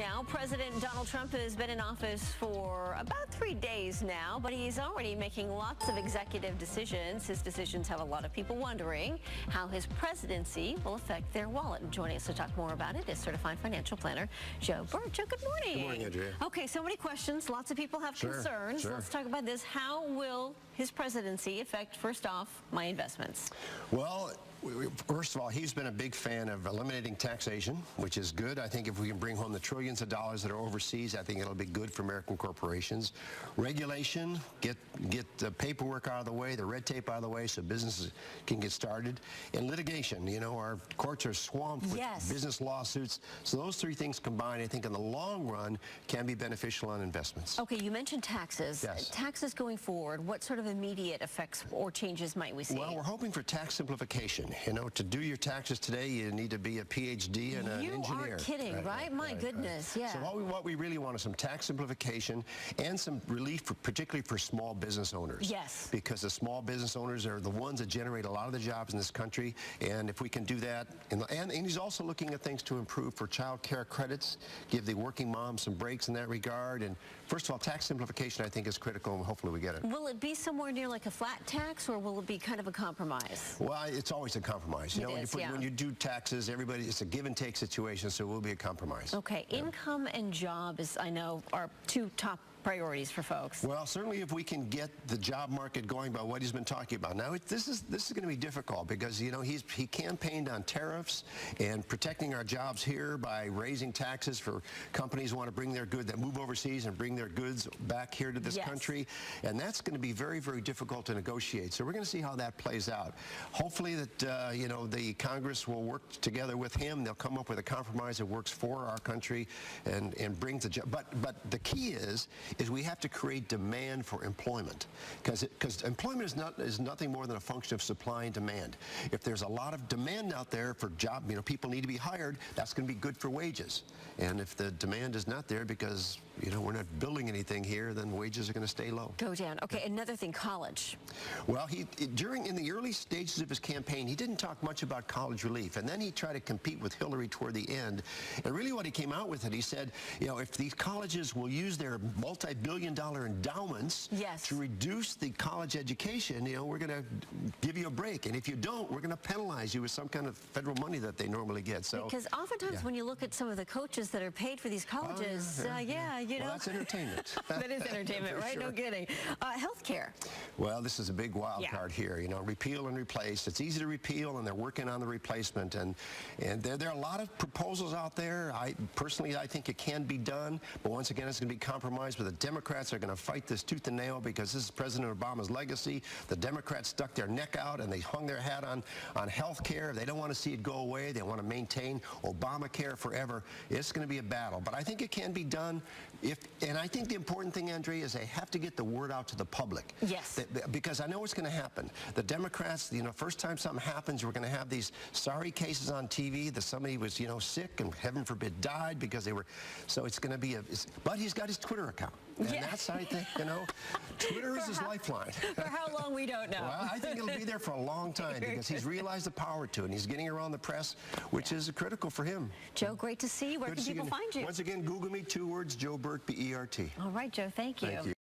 now. President Donald Trump has been in office for about 3 days now, but he's already making lots of executive decisions. His decisions have a lot of people wondering how his presidency will affect their wallet. And joining us to talk more about it is Certified Financial Planner Joe Bert. Joe, good morning. Good morning, Andrea. Okay, so many questions. Lots of people have concerns. Sure. Let's talk about this. How will his presidency affect, first off, my investments? Well, first of all, he's been a big fan of eliminating taxation, which is good. I think if we can bring home the trillions of dollars that are overseas, I think it'll be good for American corporations. Regulation, get the paperwork out of the way, the red tape out of the way so businesses can get started. And litigation, you know, our courts are swamped with business lawsuits. So those three things combined, I think in the long run, can be beneficial on investments. Okay, you mentioned taxes. Yes. Taxes going forward, what sort of immediate effects or changes might we see? Well, we're hoping for tax simplification. You know, to do your taxes today, you need to be a PhD and an engineer. You are kidding, right? My goodness, yeah. So what we really want is some tax simplification and some relief, particularly for small business owners. Yes. Because the small business owners are the ones that generate a lot of the jobs in this country, and if we can do that, and he's also looking at things to improve for child care credits, give the working moms some breaks in that regard, and first of all, tax simplification I think is critical, and hopefully we get it. Will it be somewhere near like a flat tax, or will it be kind of a compromise? Well, it's always a compromise. You know, when you do taxes, it's a give and take situation, so it will be a compromise. Okay, income and job is, I know, are two top priorities for folks. Well, certainly if we can get the job market going by what he's been talking about. Now, this is going to be difficult because, you know, he campaigned on tariffs and protecting our jobs here by raising taxes for companies who want to bring their goods that move overseas and bring their goods back here to this country. And that's going to be very, very difficult to negotiate. So we're going to see how that plays out. Hopefully that, you know, the Congress will work together with him. They'll come up with a compromise that works for our country and brings the job. But the key is we have to create demand for employment, because employment is nothing more than a function of supply and demand. If there's a lot of demand out there for job, you know, people need to be hired, that's going to be good for wages. And if the demand is not there because, you know, we're not building anything here, then wages are going to stay low. Go down. Okay, another thing, college. Well, in the early stages of his campaign, he didn't talk much about college relief, and then he tried to compete with Hillary toward the end. And really what he came out with it, he said, you know, if these colleges will use their multi-billion-dollar endowments to reduce the college education, you know, we're going to give you a break. And if you don't, we're going to penalize you with some kind of federal money that they normally get. So, because oftentimes when you look at some of the coaches that are paid for these colleges, you know. Well, that's entertainment. That is entertainment, right? Sure. No kidding. Healthcare. Well, this is a big wild card here. You know, repeal and replace. It's easy to repeal, and they're working on the replacement. And there are a lot of proposals out there. Personally, I think it can be done, but once again, it's going to be compromised. But the Democrats are going to fight this tooth and nail because this is President Obama's legacy. The Democrats stuck their neck out and they hung their hat on health care. They don't want to see it go away. They want to maintain Obamacare forever. It's going to be a battle, but I think it can be done. And I think the important thing, Andrea, is they have to get the word out to the public. Yes. Because I know what's going to happen. The Democrats, you know, first time something happens, we're going to have these sorry cases on TV that somebody was, you know, sick and heaven forbid died because they were. So it's going to be but he's got his Twitter account. And that's, I think, you know, Twitter is his lifeline. For how long, we don't know. Well, I think it'll be there for a long time because he's realized the power to it, and he's getting around the press, which is critical for him. Joe, great to see you. Where can people find you? Once again, Google me, 2 words, Joe Bert, B-E-R-T. All right, Joe, thank you.